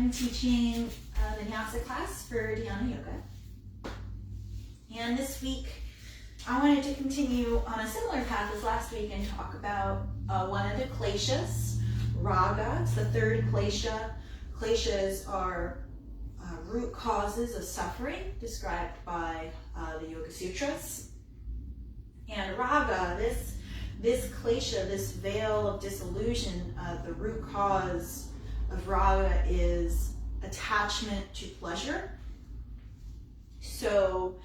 I'm teaching a vinyasa class for Dhyana Yoga. And this week, I wanted to continue on a similar path as last week and talk about one of the kleshas, Raga. It's the third klesha. Kleshas are root causes of suffering described by the Yoga Sutras. And Raga, this klesha, this veil of disillusion, the root cause of Raga is attachment to pleasure. So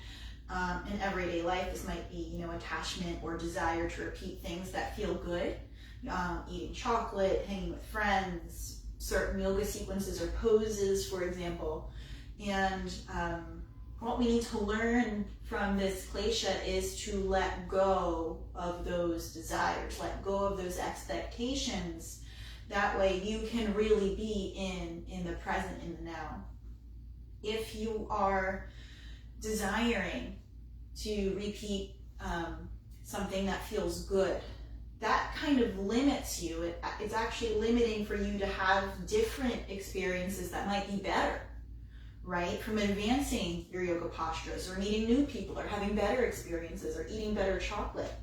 in everyday life, this might be, attachment or desire to repeat things that feel good. Eating chocolate, hanging with friends, certain yoga sequences or poses, for example. And what we need to learn from this klesha is to let go of those desires, let go of those expectations. That way you can really be in the present, in the now. If you are desiring to repeat something that feels good, that kind of limits you. It's actually limiting for you to have different experiences that might be better, right? From advancing your yoga postures or meeting new people or having better experiences or eating better chocolate,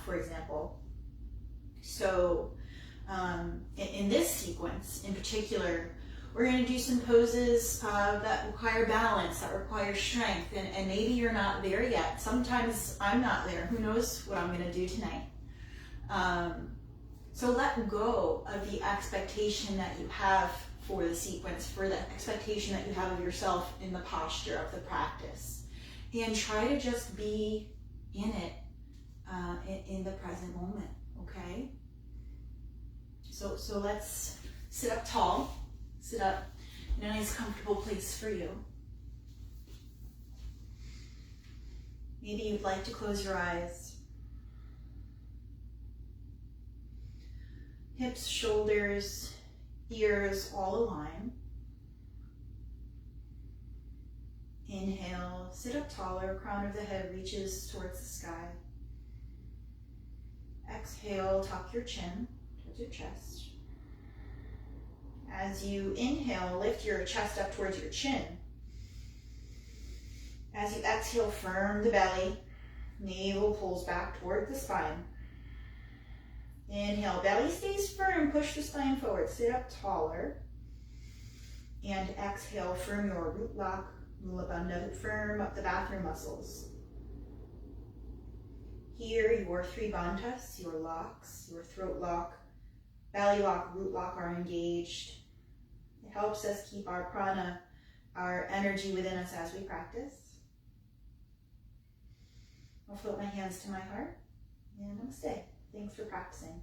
for example. So in this sequence in particular, we're going to do some poses that require balance, that require strength, and maybe you're not there yet. Sometimes I'm not there. Who knows what I'm going to do tonight? So let go of the expectation that you have for the sequence, for the expectation that you have of yourself in the posture of the practice, and try to just be in it, in the present moment, okay? So let's sit up tall, sit up in a nice comfortable place for you. Maybe you'd like to close your eyes. Hips, shoulders, ears all align. Inhale, sit up taller, crown of the head reaches towards the sky. Exhale, tuck your chin towards your chest. As you inhale, lift your chest up towards your chin. As you exhale, firm the belly, navel pulls back toward the spine. Inhale, belly stays firm, push the spine forward, sit up taller. And exhale, firm your root lock, Mula Bandha, firm up the bathroom muscles. Here, your three bandhas, your locks, your throat lock, belly lock, root lock are engaged. It helps us keep our prana, our energy within us as we practice. I'll float my hands to my heart, and namaste. Thanks for practicing.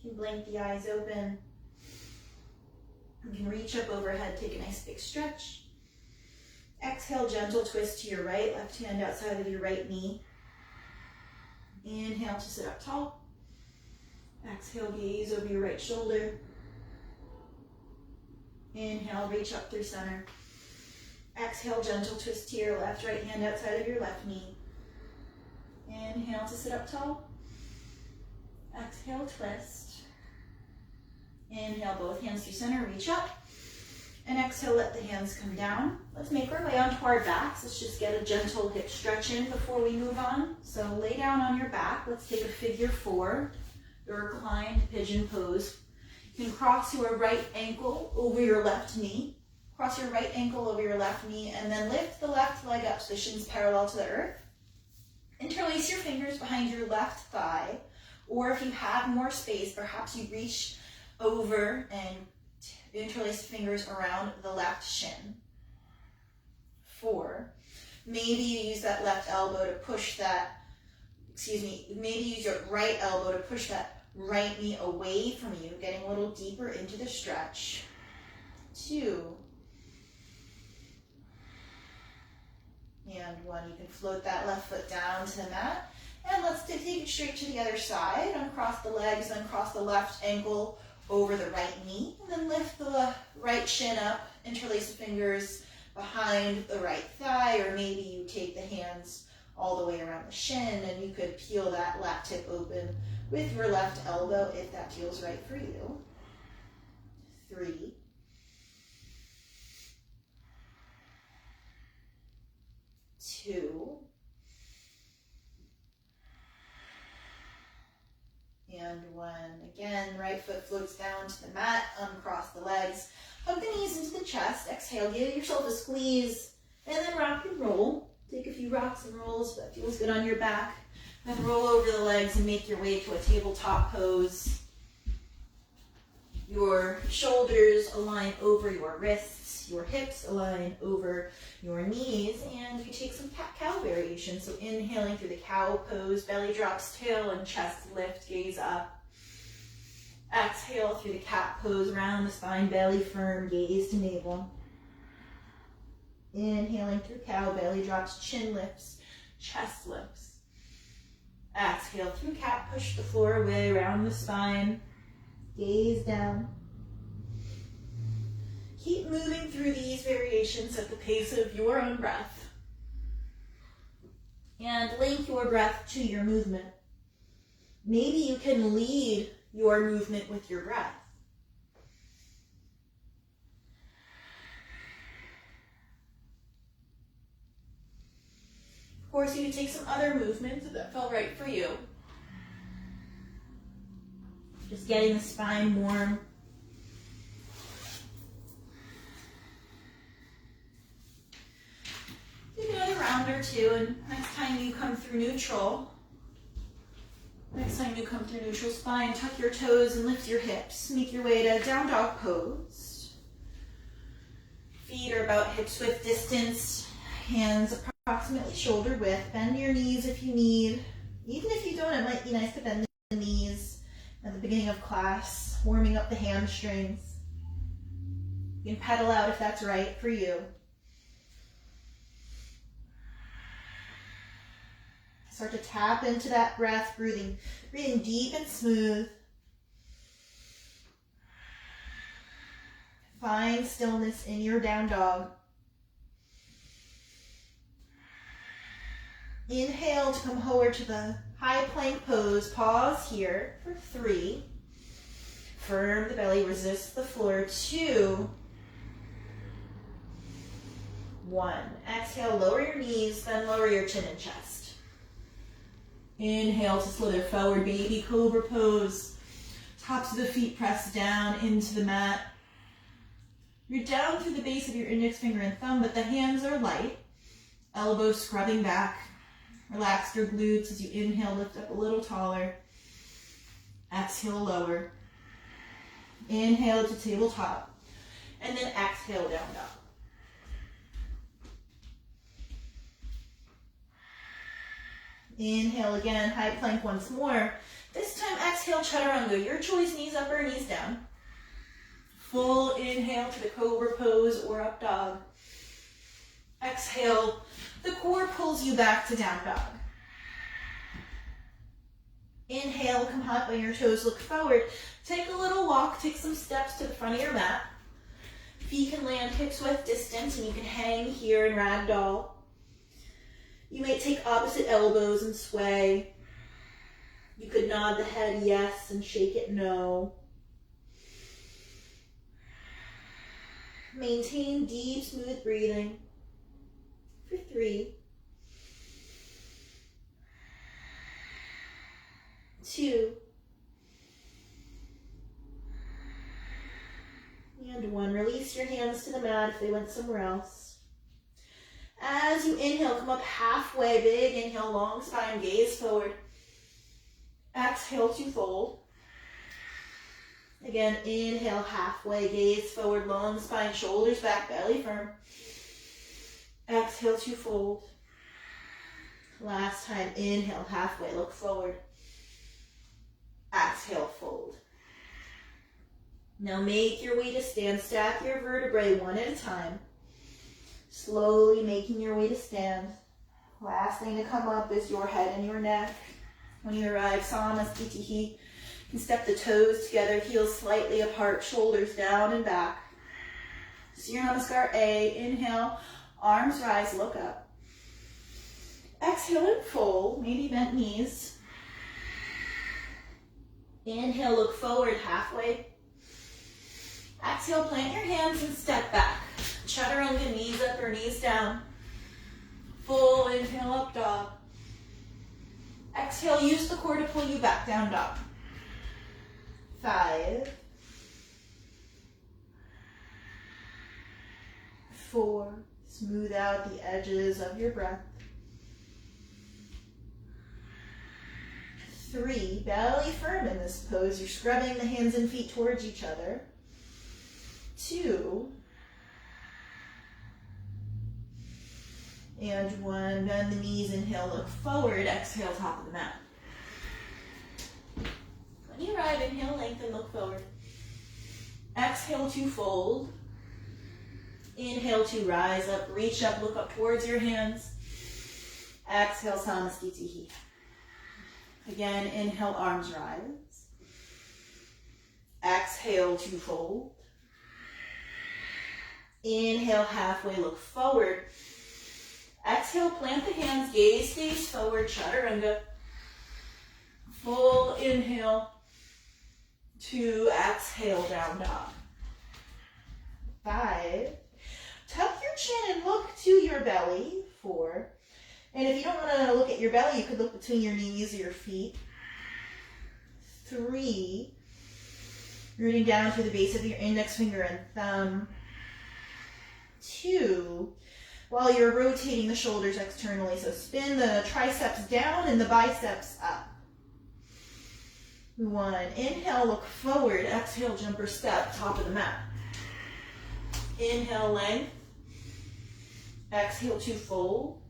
You can blink the eyes open. You can reach up overhead, take a nice big stretch. Exhale, gentle twist to your right, left hand outside of your right knee. Inhale to sit up tall. Exhale, gaze over your right shoulder. Inhale, reach up through center. Exhale, gentle twist to your left, right hand outside of your left knee. Inhale to sit up tall. Exhale, twist. Inhale, both hands through center, reach up. And exhale, let the hands come down. Let's make our way onto our backs. Let's just get a gentle hip stretch in before we move on. So lay down on your back. Let's take a figure four, the reclined pigeon pose. You can cross your right ankle over your left knee. Cross your right ankle over your left knee, and then lift the left leg up so the shins parallel to the earth. Interlace your fingers behind your left thigh, or if you have more space, perhaps you reach over and interlace fingers around the left shin. 4. Maybe you use that left elbow to push that, maybe use your right elbow to push that right knee away from you, getting a little deeper into the stretch. 2. And 1. You can float that left foot down to the mat. And let's take it straight to the other side. Uncross the legs, then cross the left ankle over the right knee. And then lift the right shin up, interlace the fingers behind the right thigh, or maybe you take the hands all the way around the shin and you could peel that left hip open with your left elbow if that feels right for you. 3. chest. Exhale, give yourself a squeeze, and then rock and roll. Take a few rocks and rolls, that feels good on your back. Then roll over the legs and make your way to a tabletop pose. Your shoulders align over your wrists, your hips align over your knees, and you take some cat-cow variation. So inhaling through the cow pose, belly drops, tail and chest lift, gaze up. Exhale through the cat pose, round the spine, belly firm, gaze to navel. Inhaling through cow, belly drops, chin lifts, chest lifts. Exhale through cat, push the floor away, round the spine, gaze down. Keep moving through these variations at the pace of your own breath. And link your breath to your movement. Maybe you can lead your movement with your breath. Of course, you can take some other movements if that felt right for you. Just getting the spine warm. Take another round or two, and next time you come through neutral, spine, tuck your toes and lift your hips. Make your way to down dog pose. Feet are about hips width distance, hands approximately shoulder width. Bend your knees if you need. Even if you don't, it might be nice to bend the knees at the beginning of class, warming up the hamstrings. You can pedal out if that's right for you. Start to tap into that breath, breathing deep and smooth. Find stillness in your down dog. Inhale to come forward to the high plank pose. Pause here for 3. Firm the belly, resist the floor. 2, 1. Exhale, lower your knees, then lower your chin and chest. Inhale to slither forward, baby cobra pose. Tops of the feet press down into the mat. You're down through the base of your index finger and thumb, but the hands are light. Elbows scrubbing back. Relax your glutes as you inhale, lift up a little taller. Exhale, lower. Inhale to tabletop. And then exhale, down dog. Inhale again, high plank once more. This time exhale, chaturanga. Your choice, knees up or knees down. Full inhale to the cobra pose or up dog. Exhale, the core pulls you back to down dog. Inhale, come hop on your toes, look forward. Take a little walk, take some steps to the front of your mat. Feet can land hips width distance and you can hang here in ragdoll. You may take opposite elbows and sway. You could nod the head yes and shake it no. Maintain deep, smooth breathing for 3, 2, and 1. Release your hands to the mat if they went somewhere else. As you inhale, come up halfway, big inhale, long spine, gaze forward. Exhale to fold. Again, inhale, halfway, gaze forward, long spine, shoulders back, belly firm. Exhale to fold. Last time, inhale, halfway, look forward. Exhale, fold. Now make your way to stand. Stack your vertebrae one at a time. Slowly making your way to stand. Last thing to come up is your head and your neck. When you arrive, Samasthiti, you can step the toes together, heels slightly apart, shoulders down and back. Surya Namaskar A. Inhale, arms rise, look up. Exhale and fold, maybe bent knees. Inhale, look forward halfway. Exhale, plant your hands and step back. Chaturanga, knees up or knees down. Full inhale, up dog. Exhale, use the core to pull you back, down dog. 5, 4, smooth out the edges of your breath. 3, belly firm in this pose. You're scrubbing the hands and feet towards each other. 2, and 1, bend the knees, inhale, look forward, exhale, top of the mat. When you arrive, inhale, lengthen, look forward. Exhale to fold. Inhale to rise up, reach up, look up towards your hands. Exhale, Samasthiti. Again, inhale, arms rise. Exhale to fold. Inhale, halfway, look forward. Exhale, plant the hands, gaze stays forward, chaturanga. Full inhale to exhale, down dog. 5, tuck your chin and look to your belly. 4, and if you don't want to look at your belly, you could look between your knees or your feet. 3, rooting down to the base of your index finger and thumb. 2, while you're rotating the shoulders externally, so spin the triceps down and the biceps up. 1, inhale, look forward, exhale, jump or step, top of the mat. Inhale, length. Exhale to fold.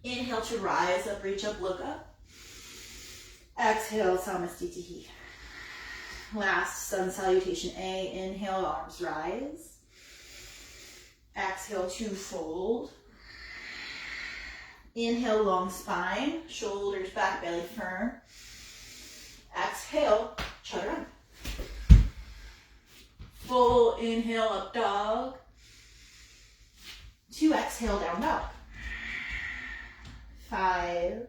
Inhale to rise up, reach up, look up. Exhale, Samasthiti. Last sun salutation A. Inhale, arms rise. Exhale to fold. Inhale, long spine, shoulders back, belly firm. Exhale, chaturanga. Full inhale, up dog. 2, exhale, down dog. 5.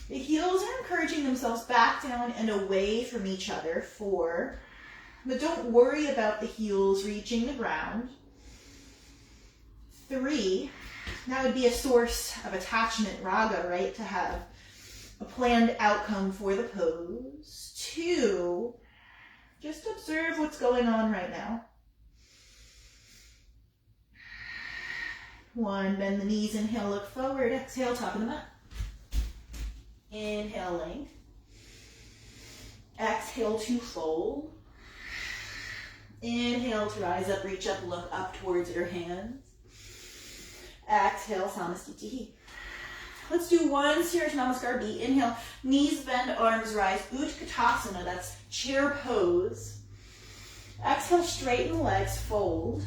The heels are encouraging themselves back down and away from each other. 4. But don't worry about the heels reaching the ground. 3. That would be a source of attachment, raga, right? To have a planned outcome for the pose. 2. Just observe what's going on right now. 1, bend the knees, inhale, look forward, exhale, top of the mat. Inhale, length. Exhale to fold. Inhale to rise up, reach up, look up towards your hands. Exhale, Samasthiti. Let's do 1 Surya Namaskar B. Inhale, knees bend, arms rise, Utkatasana, that's chair pose. Exhale, straighten the legs, fold.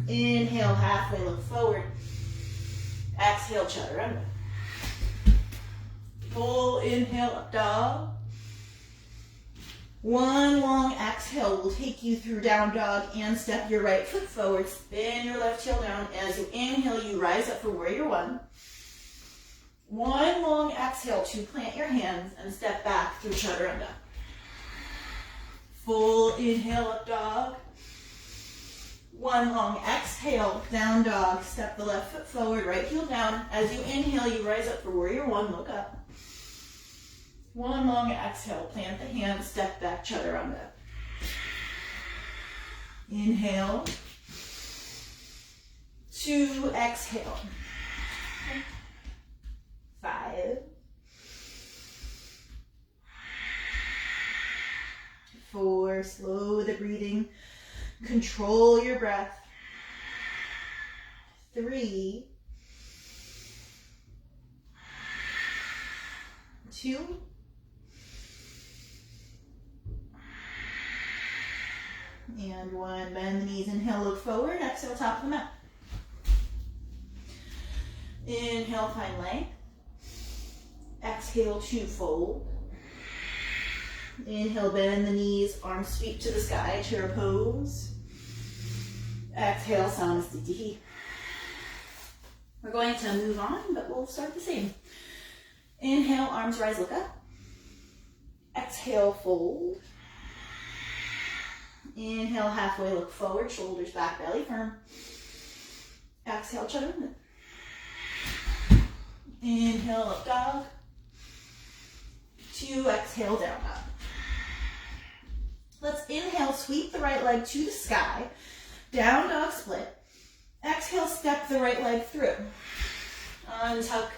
Inhale, halfway, look forward. Exhale, chaturanga. Full inhale, up dog. 1 long exhale will take you through down dog and step your right foot forward. Spin your left heel down. As you inhale, you rise up for warrior 1. 1 long exhale to plant your hands and step back through chaturanga. Full inhale, up dog. 1 long exhale, down dog. Step the left foot forward, right heel down. As you inhale, you rise up for warrior 1, look up. 1 long exhale, plant the hands, step back, chaturanga. Inhale. 2, exhale. 5. 4, slow the breathing. Control your breath. 3. 2. And 1. Bend the knees, inhale, look forward, exhale, top of the mat. Inhale, find length. Exhale to fold. Inhale, bend the knees, arms sweep to the sky, chair pose. Exhale, Samasthiti. We're going to move on, but we'll start the same. Inhale, arms rise, look up. Exhale, fold. Inhale, halfway, look forward, shoulders back, belly firm. Exhale, chaturanga. Inhale, up dog. 2, exhale, down dog. Let's inhale, sweep the right leg to the sky, down dog split. Exhale, step the right leg through. Untuck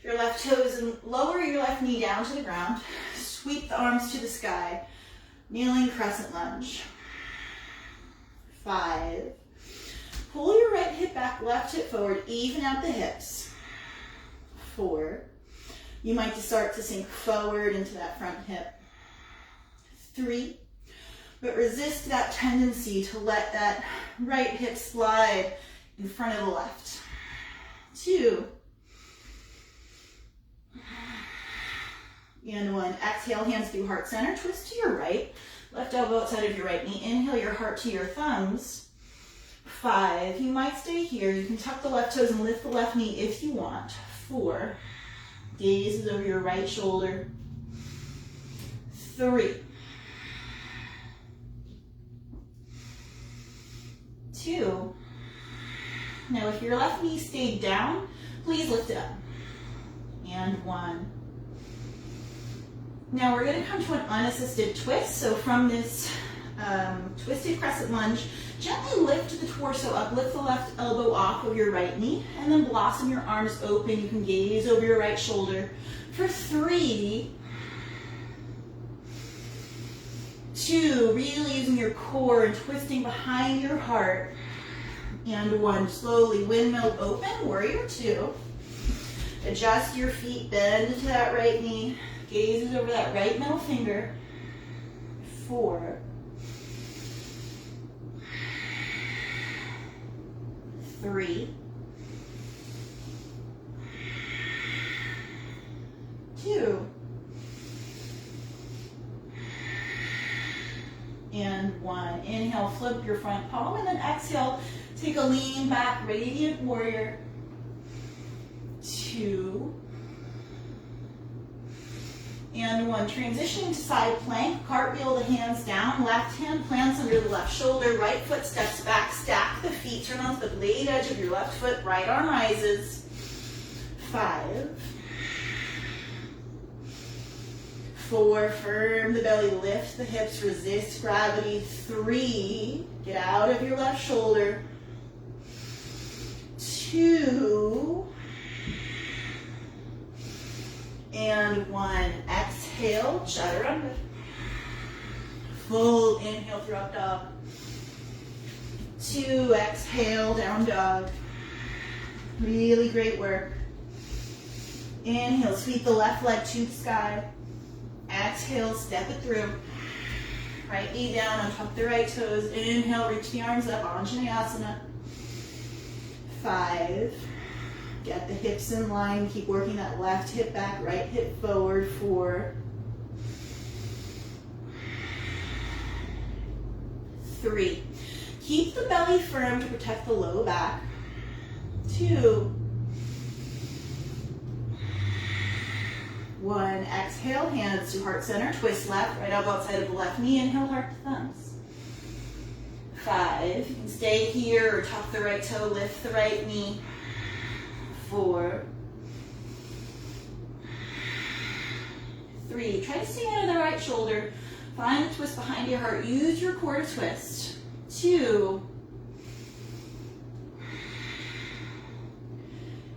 your left toes and lower your left knee down to the ground. Sweep the arms to the sky, kneeling crescent lunge. 5. Pull your right hip back, left hip forward, even out the hips. 4. You might just start to sink forward into that front hip. 3. But resist that tendency to let that right hip slide in front of the left. 2. And 1. Exhale, hands through heart center, twist to your right. Left elbow outside of your right knee. Inhale your heart to your thumbs. 5. You might stay here. You can tuck the left toes and lift the left knee if you want. 4. Gaze is over your right shoulder. 3. 2. Now if your left knee stayed down, please lift it up. And 1. Now we're going to come to an unassisted twist. So from this twisted crescent lunge, gently lift the torso up, lift the left elbow off of your right knee, and then blossom your arms open. You can gaze over your right shoulder for 3, 2, really using your core and twisting behind your heart, and 1, slowly windmill open, warrior 2. Adjust your feet, bend to that right knee, gazes over that right middle finger. 4, 3, 2, and 1. Inhale, flip your front palm, and then exhale, take a lean back, radiant warrior. 2, and 1. Transitioning to side plank, cartwheel the hands down, left hand plants under the left shoulder, right foot steps back, stack the feet, turn onto the blade edge of your left foot, right arm rises. 5, 4, firm the belly, lift the hips, resist gravity. 3, get out of your left shoulder. 2, and 1. Exhale, chaturanga. Full inhale through up dog. 2, exhale, down dog. Really great work. Inhale, sweep the left leg to the sky. Exhale, step it through. Right knee down, untuck the right toes. Inhale, reach the arms up, Anjaneyasana. 5. Get the hips in line. Keep working that left hip back, right hip forward. 4, 3. Keep the belly firm to protect the low back. 2, 1. Exhale, hands to heart center. Twist left, right elbow outside of the left knee. Inhale, heart to thumbs. 5. You can stay here or tuck the right toe, lift the right knee. 4, 3. Try to stay out of the right shoulder. Find the twist behind your heart. Use your core to twist. 2,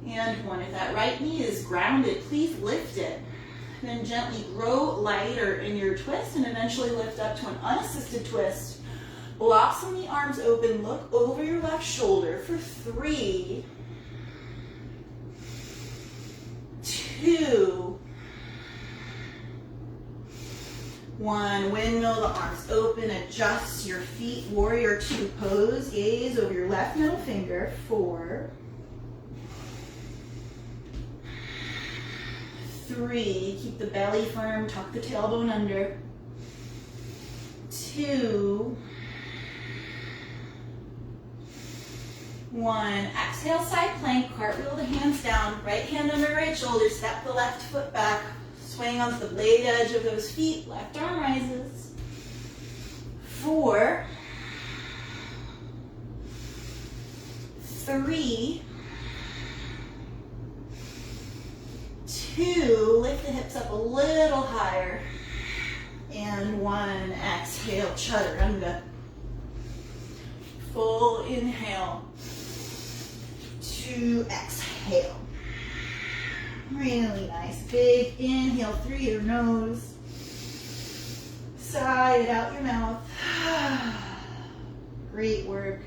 and 1. If that right knee is grounded, please lift it. Then gently grow lighter in your twist and eventually lift up to an unassisted twist. Blossom the arms open. Look over your left shoulder for 3, 2, 1. Windmill the arms open. Adjust your feet. Warrior 2 pose. Gaze over your left middle finger. 4, 3. Keep the belly firm. Tuck the tailbone under. 2, 1. Exhale, side plank. Cartwheel the hands down. Right hand under right shoulder. Step the left foot back. Swing onto the blade edge of those feet. Left arm rises. 4, 3, 2. Lift the hips up a little higher. And and one. Exhale, chaturanga. Full inhale. Two, exhale. Really nice. Big inhale through your nose. Sigh it out your mouth. Great work.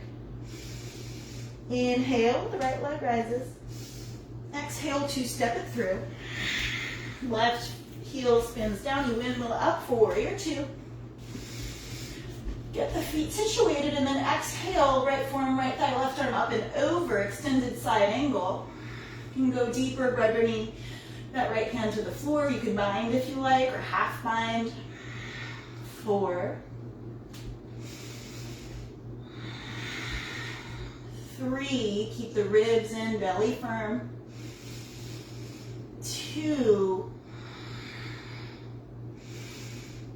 Inhale, the right leg rises. Exhale, two-step it through. Left heel spins down, you windmill up for warrior two. Get the feet situated and then exhale, right forearm, right thigh, left arm up and over, extended side angle. You can go deeper by bringing that right hand to the floor. You can bind if you like, or half bind. 4, 3, keep the ribs in, belly firm. 2,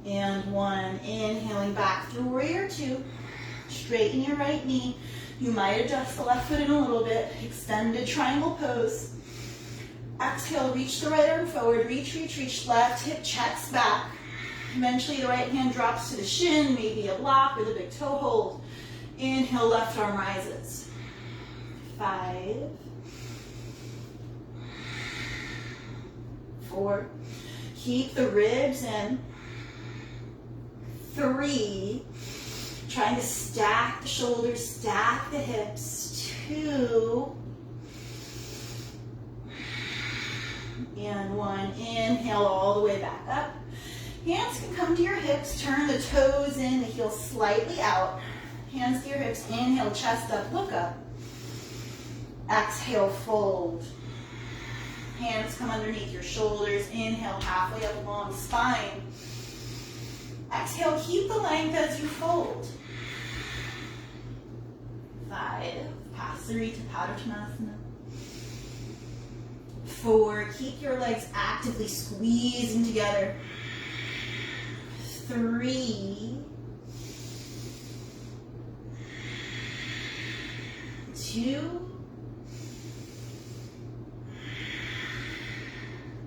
and 1. Inhaling back through warrior two. Straighten your right knee. You might adjust the left foot in a little bit. Extended triangle pose. Exhale, reach the right arm forward. Reach, reach, reach. Left hip checks back. Eventually the right hand drops to the shin, maybe a block with a big toe hold. Inhale, left arm rises. 5, 4. Keep the ribs in. 3. Trying to stack the shoulders, stack the hips. 2. And 1. Inhale all the way back up. Hands can come to your hips. Turn the toes in, the heels slightly out. Hands to your hips. Inhale, chest up, look up. Exhale, fold. Hands come underneath your shoulders. Inhale, halfway up along spine. Exhale, keep the length as you fold. 5, pass 3 to Padottanasana. 4, keep your legs actively squeezing together. 3, 2,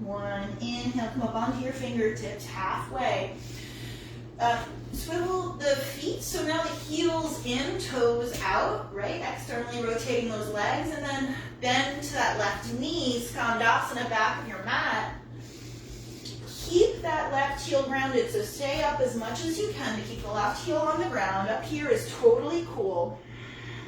1. Inhale, come up onto your fingertips, halfway. Swivel the feet, so now the heels in, toes out, right? Externally rotating those legs, and then bend to that left knee, Skandasana, back of your mat. Keep that left heel grounded, so stay up as much as you can to keep the left heel on the ground. Up here is totally cool.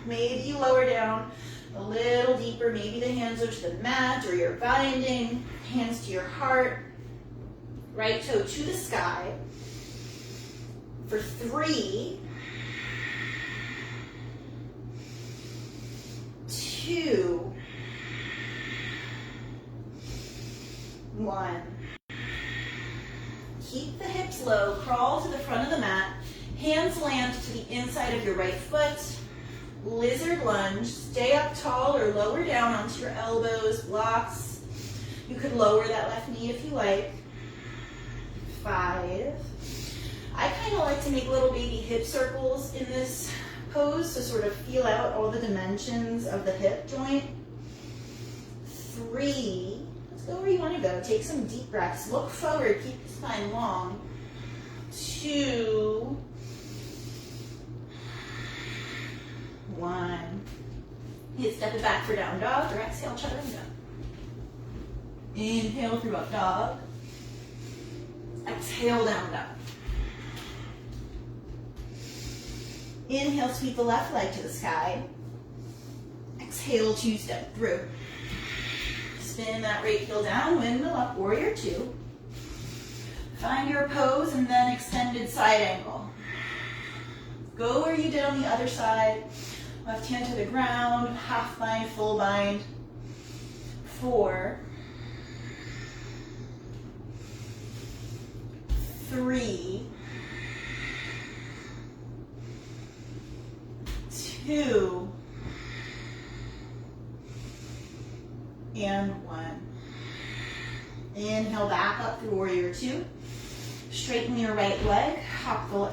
Maybe you lower down a little deeper, maybe the hands are to the mat or you're binding, hands to your heart. Right toe to the sky. For 3, 2, 1. Keep the hips low, crawl to the front of the mat. Hands land to the inside of your right foot. Lizard lunge, stay up tall or lower down onto your elbows, blocks. You could lower that left knee if you like. 5. I kind of like to make little baby hip circles in this pose to sort of feel out all the dimensions of the hip joint. 3, let's go where you want to go. Take some deep breaths. Look forward, keep the spine long. 2, 1. You step it back for down dog or exhale, chaturanga. Inhale through up dog. Exhale, down dog. Inhale, sweep the left leg to the sky. Exhale, two-step through. Spin that right heel down, windmill up, warrior two. Find your pose and then extended side angle. Go where you did on the other side. Left hand to the ground, half bind, full bind. 4, 3, 2, and 1. Inhale back up through warrior two. Straighten your right leg, hop the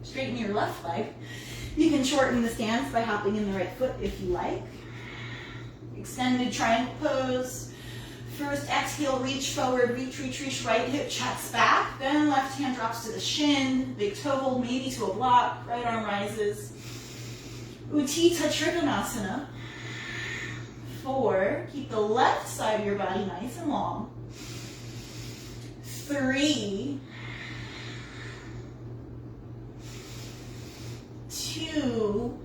straighten your left leg. You can shorten the stance by hopping in the right foot if you like. Extended triangle pose. First exhale, reach forward, reach, reach, reach, right hip checks back. Then left hand drops to the shin, big toe hold, maybe to a block, right arm rises. Utthita Trikonasana. 4, keep the left side of your body nice and long. 3, 2,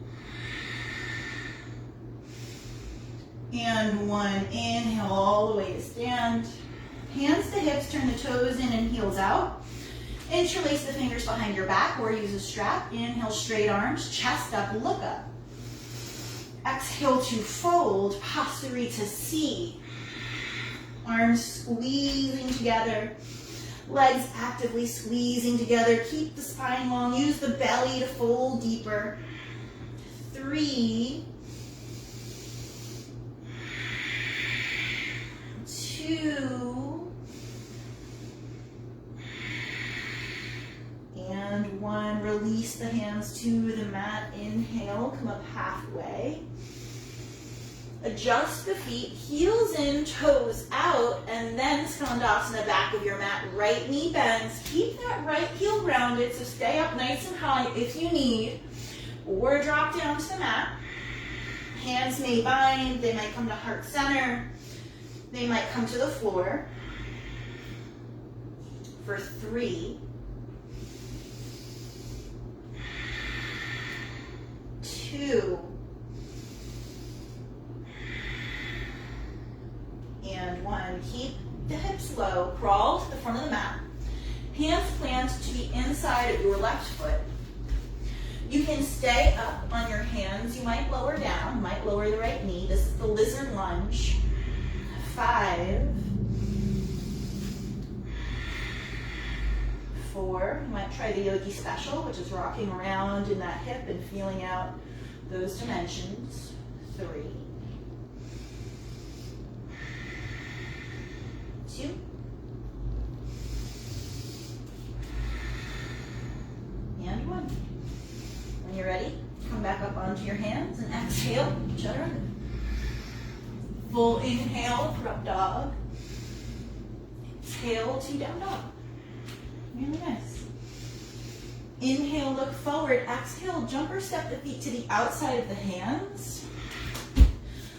and 1. Inhale all the way to stand. Hands to hips, turn the toes in and heels out. Interlace the fingers behind your back or use a strap. Inhale, straight arms, chest up, look up. Exhale to fold, Pasarita C. Arms squeezing together. Legs actively squeezing together. Keep the spine long. Use the belly to fold deeper. 3, 2, and 1. Release the hands to the mat. Inhale, come up halfway. Adjust the feet, heels in, toes out, and then Skandasana, back of your mat. Right knee bends. Keep that right heel grounded, so stay up nice and high if you need, or drop down to the mat. Hands may bind, they might come to heart center, they might come to the floor. For 3, 2, and 1. Keep the hips low, crawl to the front of the mat. Hands plant to the inside of your left foot. You can stay up on your hands. You might lower down, you might lower the right knee. This is the lizard lunge. 5, 4. You might try the yogi special, which is rocking around in that hip and feeling out those dimensions. 3, 2, and 1. When you're ready, come back up onto your hands and exhale, chaturanga. Full inhale for up dog. Exhale to down dog. Really nice. Inhale, look forward. Exhale, jump or step the feet to the outside of the hands.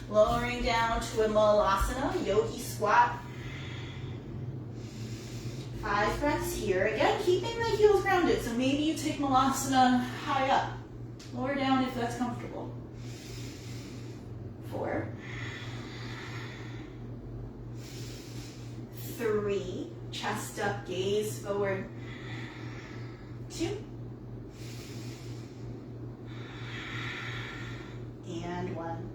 Lowering down to a malasana, yogi squat. 5 breaths here. Again, keeping the heels grounded. So maybe you take malasana high up. Lower down if that's comfortable. 4, 3, chest up, gaze forward. 2, and 1.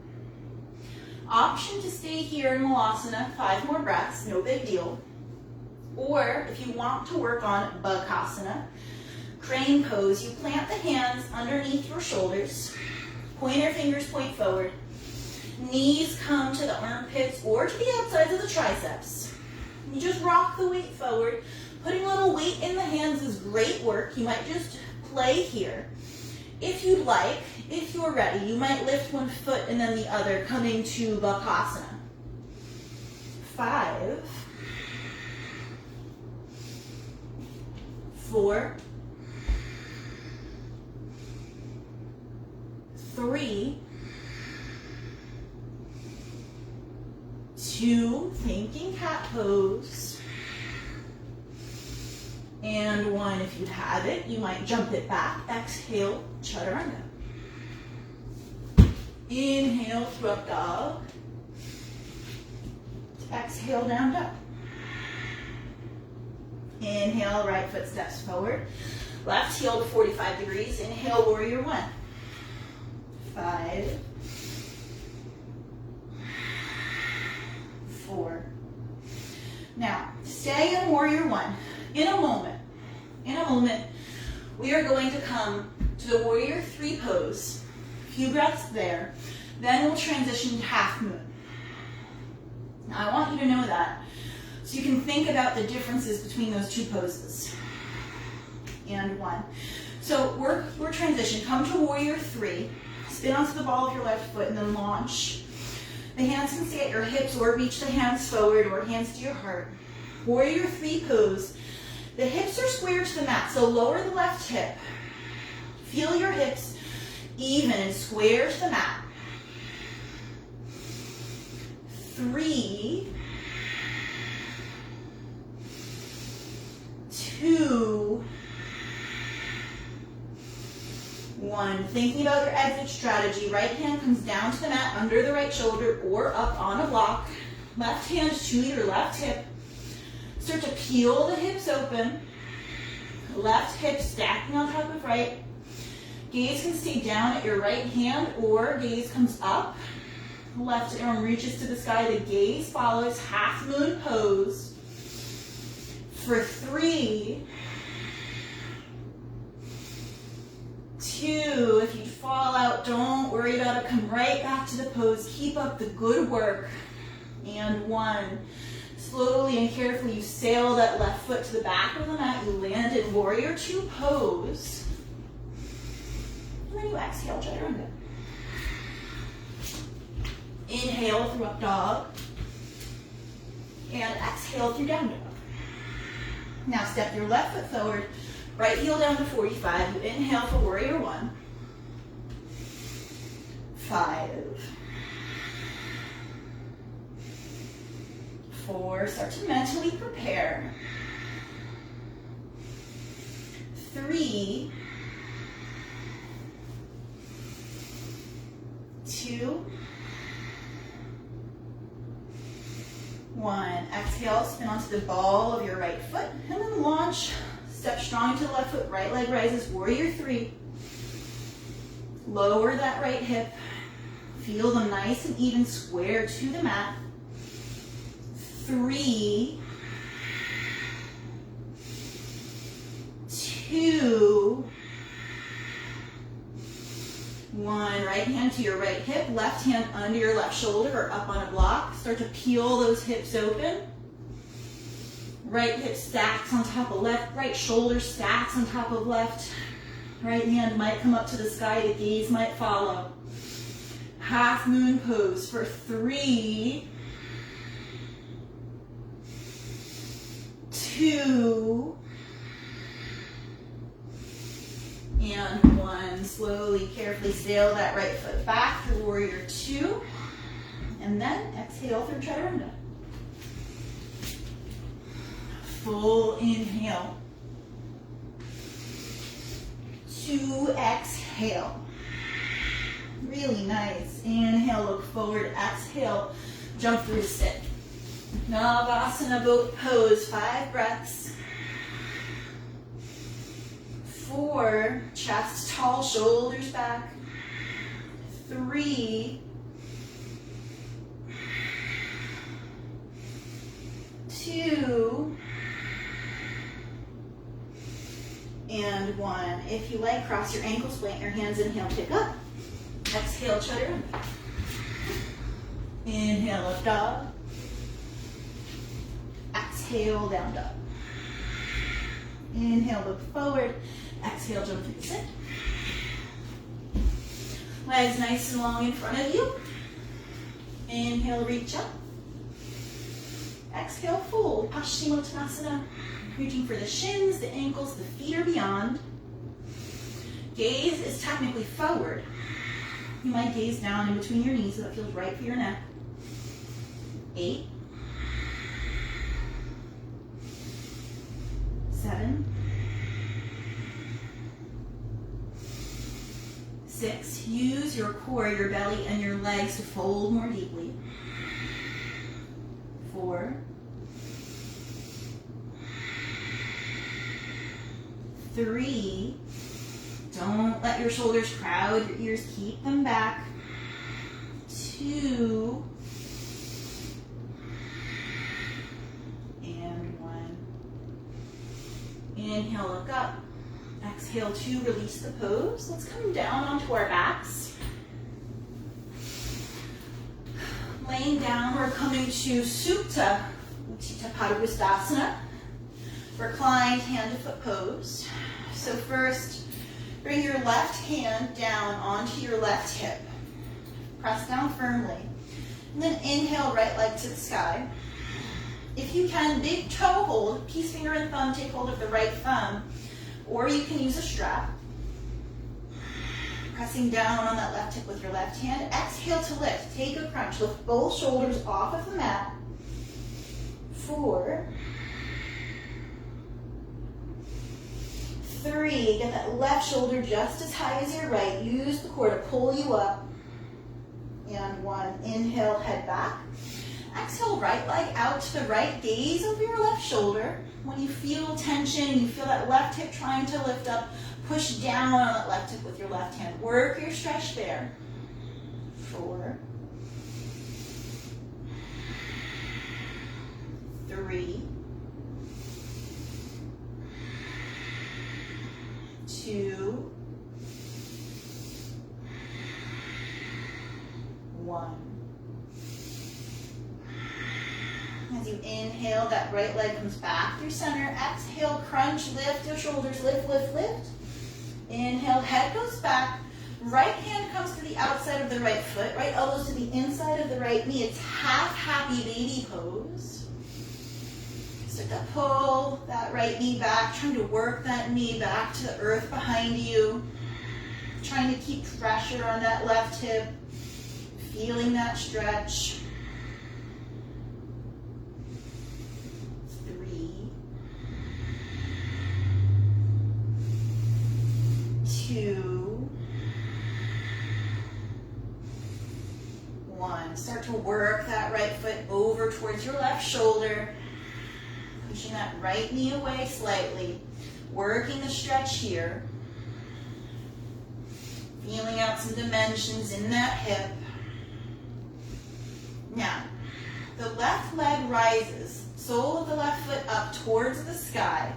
Option to stay here in malasana, 5 more breaths, no big deal. Or if you want to work on bakasana, crane pose, you plant the hands underneath your shoulders, pointer fingers point forward, knees come to the armpits or to the outsides of the triceps. You just rock the weight forward. Putting a little weight in the hands is great work. You might just play here. If you'd like, if you're ready, you might lift one foot and then the other, coming to bakasana. 5, 4, 3, 2, thinking cat pose, and 1. If you have it, you might jump it back. Exhale, chaturanga. Inhale, through up dog. Exhale, down dog. Inhale, right foot steps forward. Left heel to 45 degrees. Inhale, warrior 1. 5, 4. Now, stay in warrior 1. In a moment, we are going to come to the warrior 3 pose. A few breaths there. Then we'll transition to half moon. Now, I want you to know that, so you can think about the differences between those 2 poses. And 1. So we're transition. Come to warrior 3. Spin onto the ball of your left foot and then launch. The hands can stay at your hips or reach the hands forward or hands to your heart. Warrior three pose. The hips are square to the mat, so lower the left hip. Feel your hips even and square to the mat. 3, 2, 1. Thinking about your exit strategy. Right hand comes down to the mat under the right shoulder or up on a block. Left hand to your left hip. Start to peel the hips open. Left hip stacking on top of right. Gaze can stay down at your right hand or gaze comes up. Left arm reaches to the sky. The gaze follows. Half moon pose. For 3, 2, if you fall out, don't worry about it. Come right back to the pose. Keep up the good work. And 1. Slowly and carefully, you sail that left foot to the back of the mat. You land in warrior two pose. And then you exhale, chaturanga. Inhale through up dog. And exhale through down dog. Now step your left foot forward. Right heel down to 45. You inhale for warrior 1. 5. 4. Start to mentally prepare. 3. 2. 1. Exhale, spin onto the ball of your right foot, and then launch. Step strong to the left foot, right leg rises, warrior 3. Lower that right hip. Feel them nice and even, square to the mat. 3, 2, 1. Right hand to your right hip, left hand under your left shoulder or up on a block. Start to peel those hips open. Right hip stacks on top of left, right shoulder stacks on top of left. Right hand might come up to the sky, the gaze might follow. Half moon pose for 3, 2, and 1. Slowly, carefully sail that right foot back through warrior 2. And then exhale through chaturanga. Full inhale. 2, exhale. Really nice. Inhale, look forward. Exhale, jump through to sit. Navasana boat pose, 5 breaths. 4, chest tall, shoulders back. 3, 2, and 1. If you like, cross your ankles, plant your hands, inhale, pick up. Exhale, chaturanga. Inhale, up dog. Exhale, down dog. Inhale, look forward. Exhale, jump through the sit. Legs nice and long in front of you. Inhale, reach up. Exhale, fold. Paschimottanasana. Reaching for the shins, the ankles, the feet are beyond. Gaze is technically forward. You might gaze down in between your knees so that feels right for your neck. 8, 7, 6. Use your core, your belly, and your legs to fold more deeply. 4, 3. Don't let your shoulders crowd your ears. Keep them back. 2, and 1. Inhale, look up. Exhale, 2, release the pose. Let's come down onto our backs. Laying down, we're coming to Supta Utthita Padangusthasana, reclined hand to foot pose. So first, bring your left hand down onto your left hip. Press down firmly. And then inhale, right leg to the sky. If you can, big toe hold, peace finger and thumb, take hold of the right thumb, or you can use a strap. Pressing down on that left hip with your left hand. Exhale to lift. Take a crunch. Lift both shoulders off of the mat. 4, 3. Get that left shoulder just as high as your right. Use the core to pull you up. And 1. Inhale, head back. Exhale, right leg out to the right. Gaze over your left shoulder. When you feel tension, you feel that left hip trying to lift up, push down on that left hip with your left hand. Work your stretch there. 4, 3, 2, 1. As you inhale, that right leg comes back through center. Exhale, crunch, lift your shoulders, lift, lift, lift. Inhale, head goes back. Right hand comes to the outside of the right foot. Right elbows to the inside of the right knee. It's half happy baby pose. Start to pull that right knee back, trying to work that knee back to the earth behind you. Trying to keep pressure on that left hip. Feeling that stretch. 3, 2, 1. Start to work that right foot over towards your left shoulder. Pushing that right knee away slightly. Working the stretch here. Feeling out some dimensions in that hip. Now, the left leg rises, sole of the left foot up towards the sky.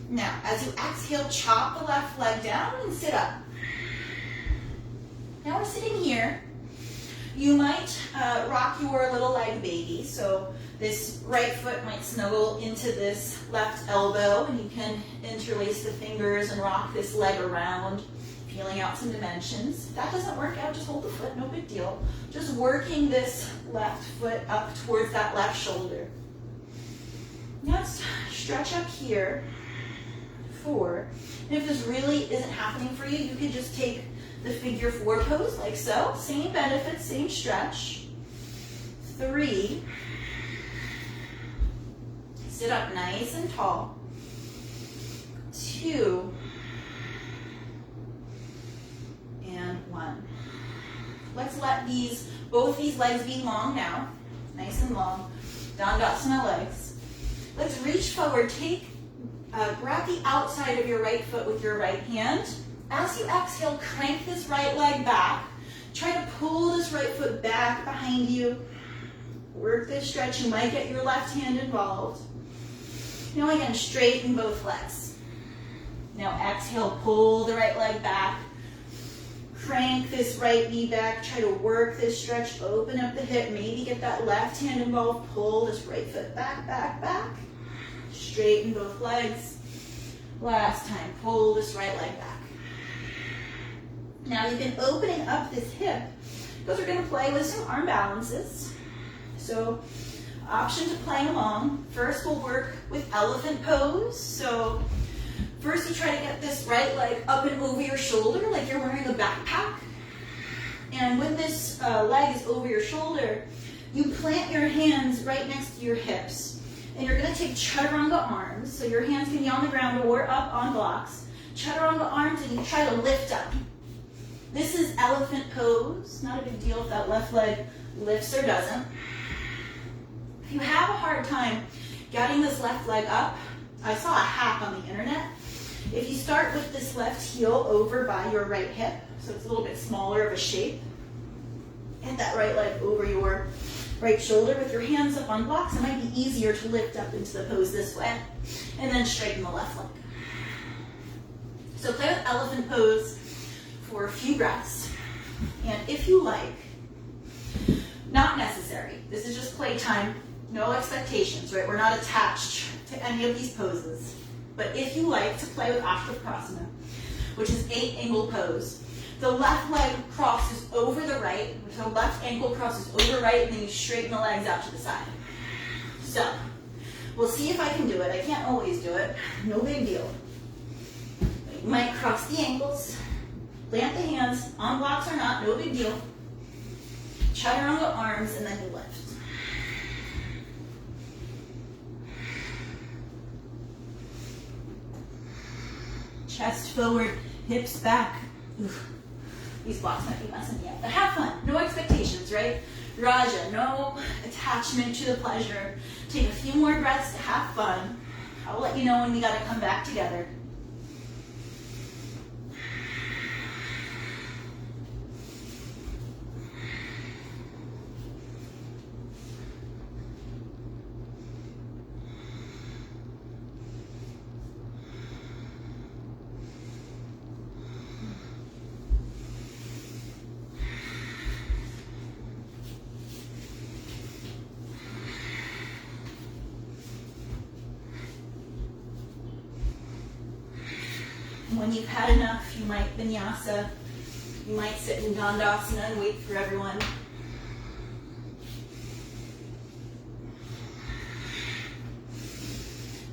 Now, as you exhale, chop the left leg down and sit up. Now we're sitting here. You might rock your little leg baby, so this right foot might snuggle into this left elbow, and you can interlace the fingers and rock this leg around, feeling out some dimensions. If that doesn't work out, just hold the foot, no big deal. Just working this left foot up towards that left shoulder. Now let's stretch up here. 4. And if this really isn't happening for you, you could just take the figure 4 pose like so. Same benefits, same stretch. 3. Sit up nice and tall. 2. And 1. Let's let both these legs be long now. Nice and long. Dandasana legs. Let's reach forward. Grab the outside of your right foot with your right hand. As you exhale, crank this right leg back. Try to pull this right foot back behind you. Work this stretch. You might get your left hand involved. Now again, straighten both legs. Now exhale, pull the right leg back. Crank this right knee back. Try to work this stretch. Open up the hip. Maybe get that left hand involved. Pull this right foot back, back, back. Straighten both legs. Last time, pull this right leg back. Now you've been opening up this hip because we're going to play with some arm balances. So, option to play along. First, we'll work with elephant pose. So, first you try to get this right leg up and over your shoulder like you're wearing a backpack. And when this leg is over your shoulder, you plant your hands right next to your hips. And you're going to take chaturanga arms. So your hands can be on the ground or up on blocks. Chaturanga arms, and you try to lift up. This is elephant pose. Not a big deal if that left leg lifts or doesn't. If you have a hard time getting this left leg up, I saw a hack on the internet. If you start with this left heel over by your right hip, so it's a little bit smaller of a shape, and that right leg over your right shoulder with your hands up on blocks, it might be easier to lift up into the pose this way, and then straighten the left leg. So play with elephant pose for a few breaths, and if you like, not necessary, this is just playtime, no expectations, right? We're not attached to any of these poses, but if you like to play with Ashtaprasana, which is 8 angle pose, The left leg crosses over the right, so left ankle crosses over right, and then you straighten the legs out to the side. So, we'll see if I can do it. I can't always do it, no big deal. You might cross the ankles, plant the hands, on blocks or not, no big deal. Chaturanga arms, and then you lift. Chest forward, hips back. Oof. These blocks might be messing me up, but have fun. No expectations, right? Raga, no attachment to the pleasure. Take a few more breaths to have fun. I'll let you know when we gotta come back together. When you've had enough, you might vinyasa, you might sit in dandasana and wait for everyone.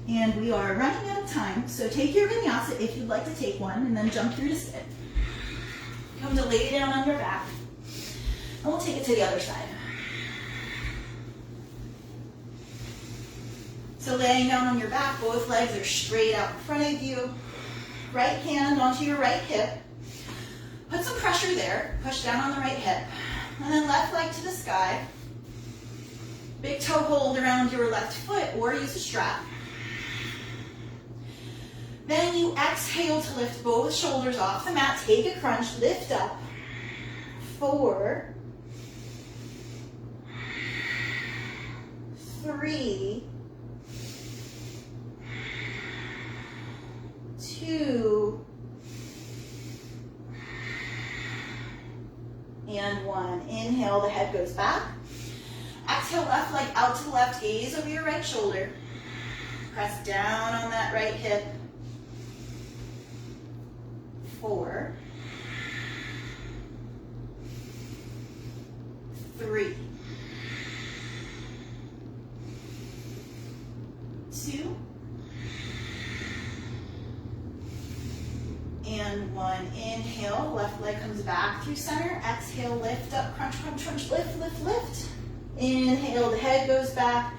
And we are running out of time, so take your vinyasa if you'd like to take one, and then jump through to sit. Come to lay down on your back, and we'll take it to the other side. So laying down on your back, both legs are straight out in front of you. Right hand onto your right hip. Put some pressure there. Push down on the right hip. And then left leg to the sky. Big toe hold around your left foot or use a strap. Then you exhale to lift both shoulders off the mat. Take a crunch. Lift up. 4, 3, 2, and 1. Inhale, the head goes back. Exhale, left leg out to the left, gaze over your right shoulder. Press down on that right hip. 4, 3, 2, and 1. Inhale, left leg comes back through center. Exhale, lift up, crunch, crunch, crunch, lift, lift, lift. Inhale, the head goes back.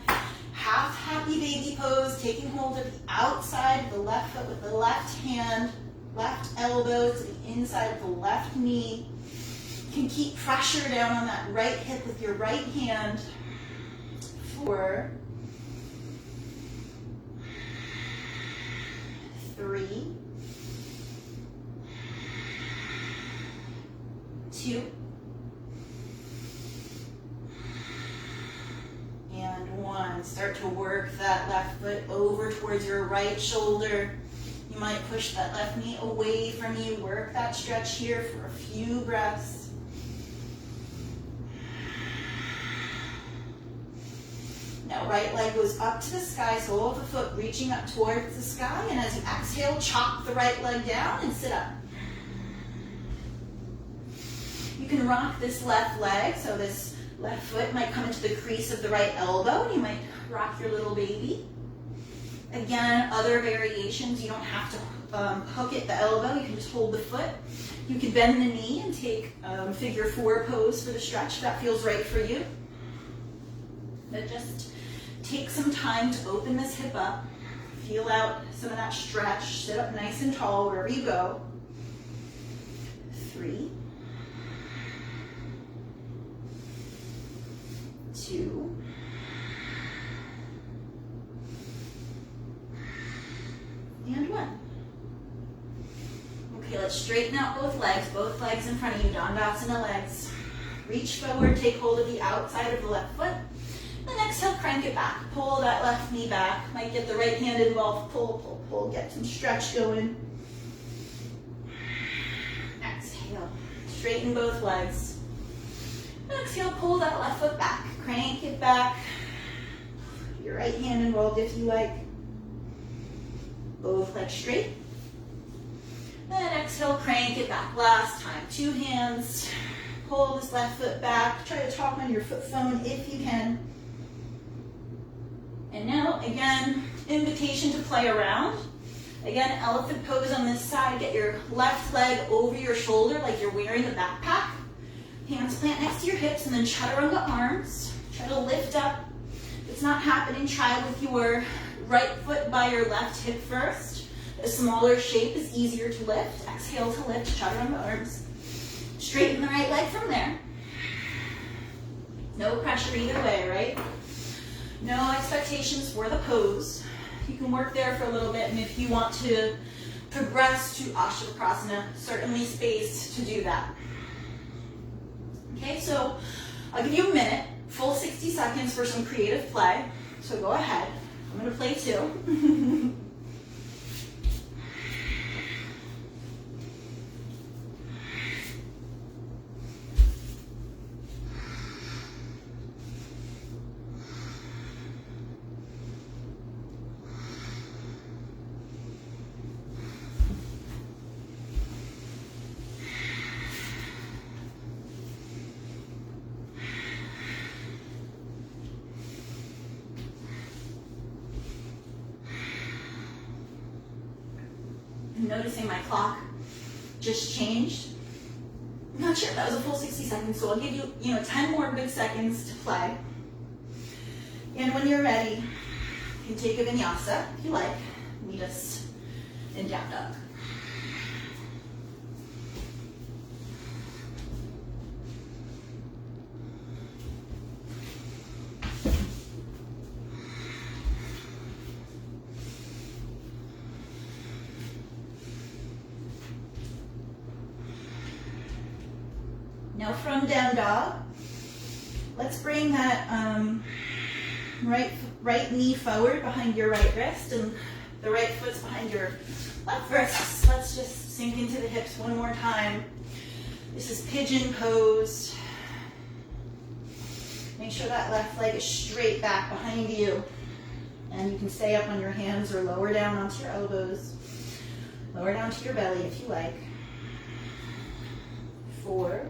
Half happy baby pose, taking hold of the outside of the left foot with the left hand, left elbow to the inside of the left knee. You can keep pressure down on that right hip with your right hand. 4, 3, 2, and 1. Start to work that left foot over towards your right shoulder. You might push that left knee away from you. Work that stretch here for a few breaths. Now right leg goes up to the sky, sole of the foot reaching up towards the sky, and as you exhale, chop the right leg down and sit up. You can rock this left leg, so this left foot might come into the crease of the right elbow, and you might rock your little baby. Again, other variations, you don't have to hook it, the elbow, you can just hold the foot. You can bend the knee and take figure 4 pose for the stretch if that feels right for you. But just take some time to open this hip up, feel out some of that stretch, sit up nice and tall wherever you go. 3, 2, and 1. Okay, let's straighten out both legs in front of you, Dandasana legs. Reach forward, take hold of the outside of the left foot. Then exhale, crank it back. Pull that left knee back. Might get the right hand involved. Pull, pull, pull. Get some stretch going. Exhale. Straighten both legs. Exhale, pull that left foot back. Crank it back. Your right hand involved if you like. Both legs straight. Then exhale, crank it back. Last time, 2 hands. Pull this left foot back. Try to talk on your foot phone if you can. And now, again, invitation to play around. Again, elephant pose on this side. Get your left leg over your shoulder like you're wearing a backpack. Hands plant next to your hips and then chaturanga arms. Try to lift up. If it's not happening, try with your right foot by your left hip first. A smaller shape is easier to lift. Exhale to lift, chaturanga arms. Straighten the right leg from there. No pressure either way, right? No expectations for the pose. You can work there for a little bit, and if you want to progress to Ashtavakrasana, certainly space to do that. Okay, so I'll give you a minute, full 60 seconds for some creative play. So go ahead. I'm going to play too. Noticing my clock just changed. I'm not sure if that was a full 60 seconds, so I'll give you, 10 more good seconds to play. And when you're ready, you can take a vinyasa if you like. Meet us in down dog. Now from down dog, let's bring that right knee forward behind your right wrist and the right foot's behind your left wrist. Let's just sink into the hips one more time. This is pigeon pose. Make sure that left leg is straight back behind you. And you can stay up on your hands or lower down onto your elbows. Lower down to your belly if you like. 4,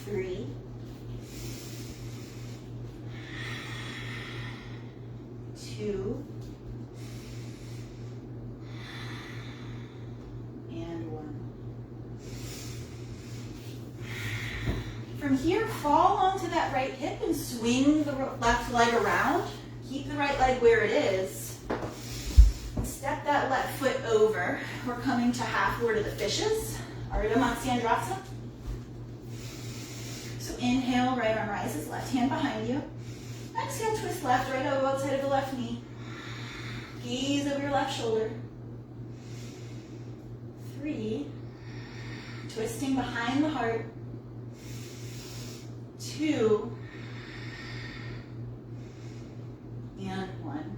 3, 2, and 1. From here, fall onto that right hip and swing the left leg around. Keep the right leg where it is. Step that left foot over. We're coming to half Lord of the Fishes, Ardha Matsyendrasana. So inhale, right arm rises, left hand behind you. Exhale, twist left, right elbow outside of the left knee. Gaze over your left shoulder. 3, twisting behind the heart. 2, and 1.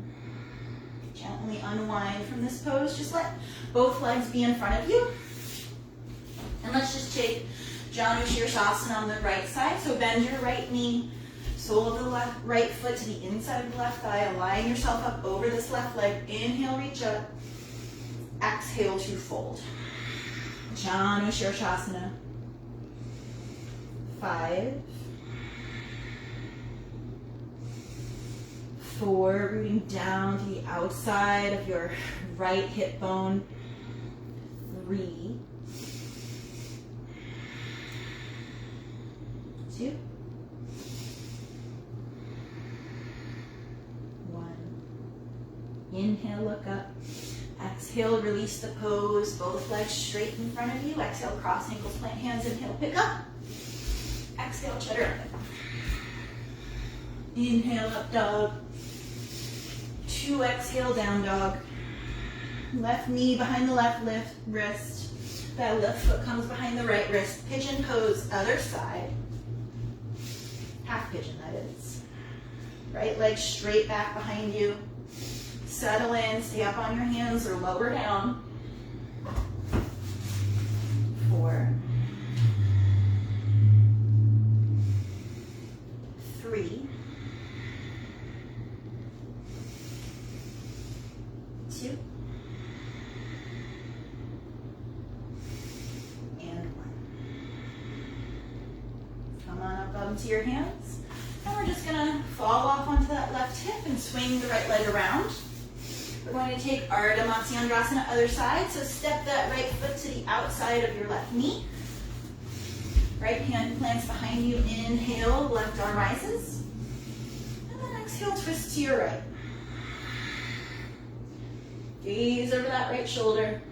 Gently unwind from this pose. Just let both legs be in front of you. And let's just take Janu Shirshasana on the right side. So bend your right knee, sole of the right foot to the inside of the left thigh. Align yourself up over this left leg. Inhale, reach up. Exhale to fold. Janu Shirshasana. 5, 4, rooting down to the outside of your right hip bone. 3, 2, 1. Inhale, look up. Exhale, release the pose. Both legs straight in front of you. Exhale, cross ankles, plant hands. Inhale, pick up. Exhale, chaturanga. Inhale, up dog. 2, exhale, down dog. Left knee behind the left wrist. That left foot comes behind the right wrist. Pigeon pose, other side. Half pigeon, that is. Right leg straight back behind you. Settle in, stay up on your hands or lower down. 4, 3, them to your hands. And we're just gonna fall off onto that left hip and swing the right leg around. We're going to take Ardha Matsyendrasana, other side. So step that right foot to the outside of your left knee. Right hand plants behind you. Inhale, left arm rises. And then exhale, twist to your right. Gaze over that right shoulder.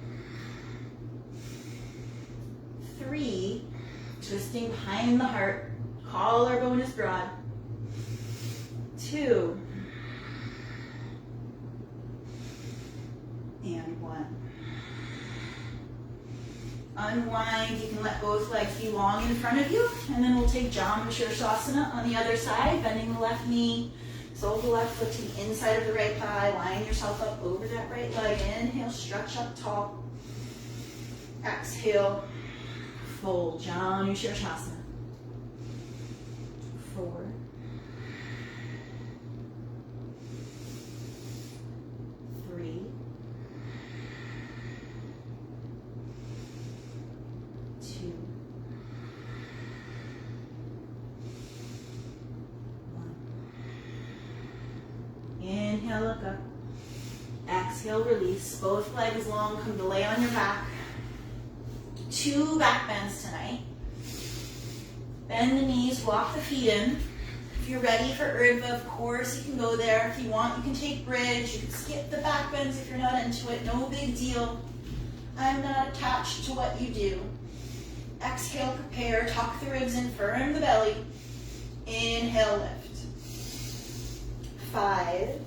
3, twisting behind the heart. Collarbone is broad. 2. And 1. Unwind. You can let both legs be long in front of you. And then we'll take Janu Shirshasana on the other side, bending the left knee. Sole the left foot to the inside of the right thigh. Line yourself up over that right leg. Inhale, stretch up tall. Exhale, fold. Janu Shirshasana. 4. 3. 2. 1. Inhale, look up. Exhale, release. Both legs long, come to lay on your back. 2 back bends tonight. Bend the knees, walk the feet in. If you're ready for Urdhva, of course, you can go there. If you want, you can take bridge. You can skip the back bends if you're not into it. No big deal. I'm not attached to what you do. Exhale, prepare. Tuck the ribs in, firm the belly. Inhale, lift. 5.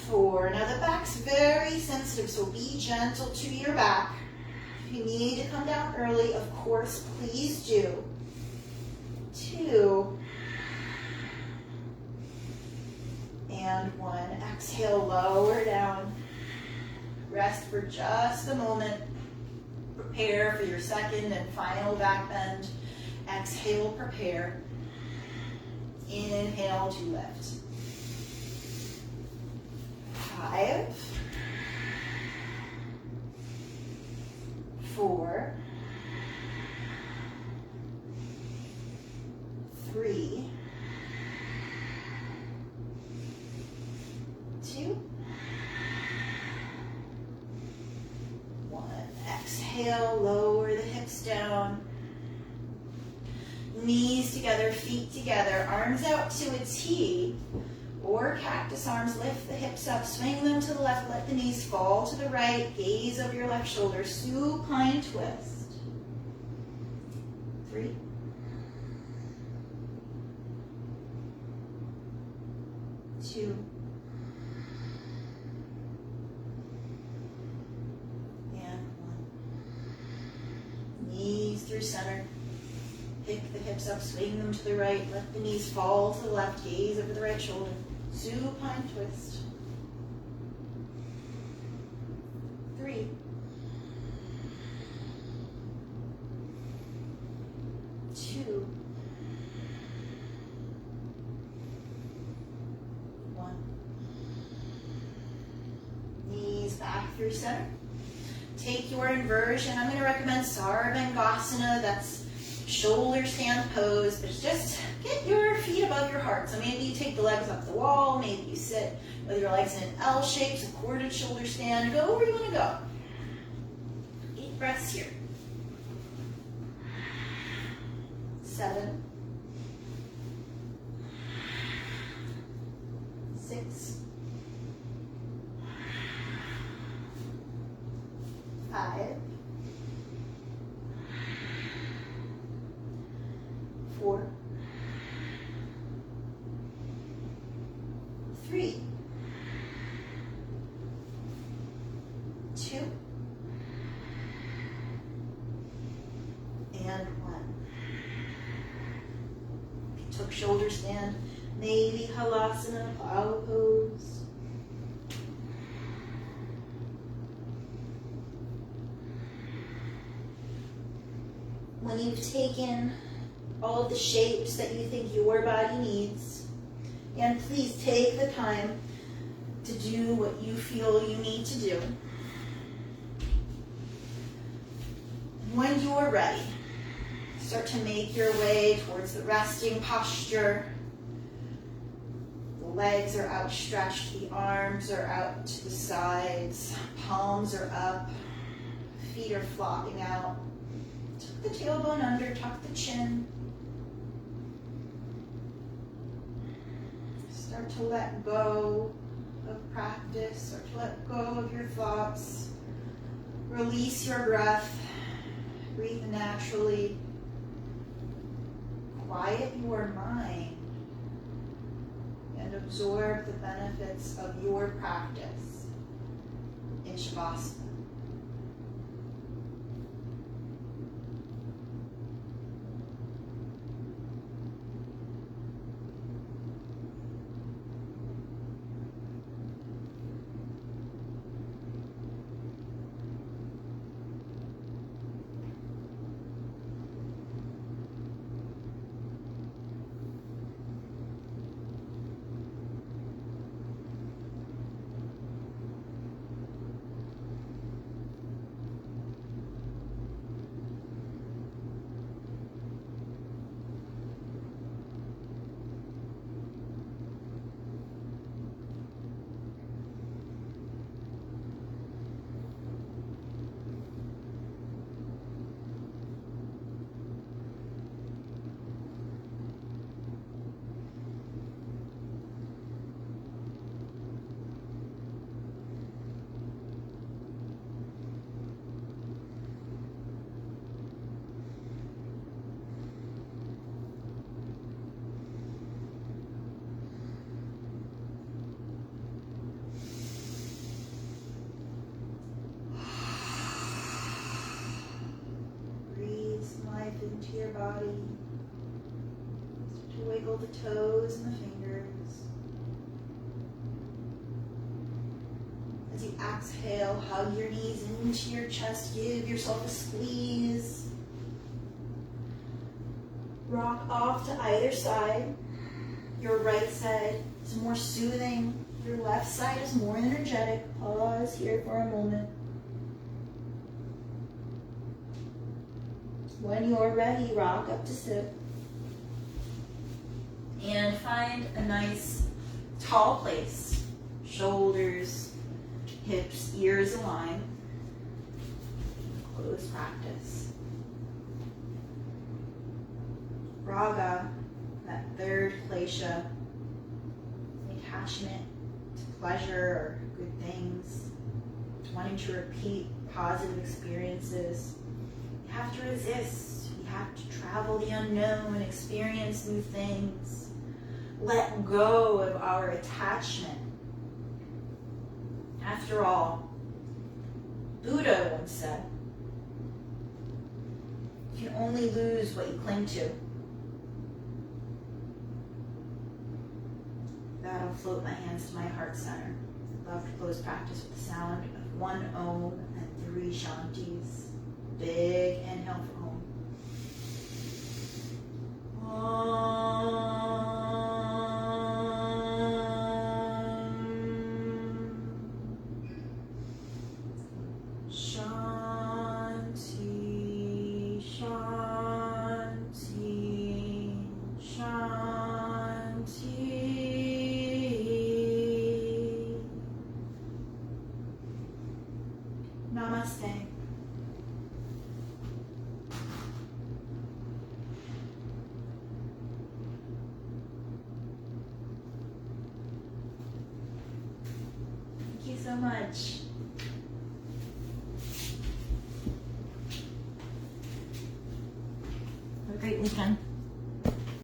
4. Now the back's very sensitive, so be gentle to your back. If you need to come down early, of course, please do. 2. And 1. Exhale, lower down. Rest for just a moment. Prepare for your second and final back bend. Exhale, prepare. Inhale to lift. 5. 4. 3. 2. 1. Exhale, lower the hips down. Knees together, feet together, arms out to a T. Or cactus arms, lift the hips up, swing them to the left, let the knees fall to the right, gaze over your left shoulder, supine twist. 3. 2. And 1. Knees through center. Pick the hips up, swing them to the right, let the knees fall to the left, gaze over the right shoulder. Supine twist. 3. 2. 1. Knees back through center. Take your inversion. I'm going to recommend Sarvangasana. That's shoulder stand pose, but just get your feet above your heart. So maybe you take the legs up the wall, maybe you sit with your legs in an L shape, supported shoulder stand. Go where you want to go. 8 breaths here. 7. 6. 5. 4. 3. 2. And 1. If you took shoulder stand, maybe halasana, plow pose. When you've taken all of the shapes that you think your body needs, and please take the time to do what you feel you need to do. When you're ready, Start to make your way towards the resting posture. The legs are outstretched, the arms are out to the sides, palms are up, feet are flopping out. Tuck the tailbone under, tuck the chin. Start to let go of practice, start to let go of your thoughts. Release your breath. Breathe naturally. Quiet your mind and absorb the benefits of your practice in Shavasana. Into your body. Start to wiggle the toes and the fingers. As you exhale, hug your knees into your chest. Give yourself a squeeze. Rock off to either side. Your right side is more soothing. Your left side is more energetic. Pause here for a moment. When you're ready, rock up to sit. And find a nice tall place. Shoulders, hips, ears aligned. Close practice. Raga, that third klesha, attachment to pleasure or good things, wanting to repeat positive experiences. We have to resist. We have to travel the unknown and experience new things. Let go of our attachment. After all, Buddha once said, you can only lose what you cling to. I'll float my hands to my heart center. I love to close practice with the sound of 1 Om and 3 Shantis. Big inhale for Om. Shanti, Shanti, Shanti. Namaste. Thank you so much. Have a great weekend.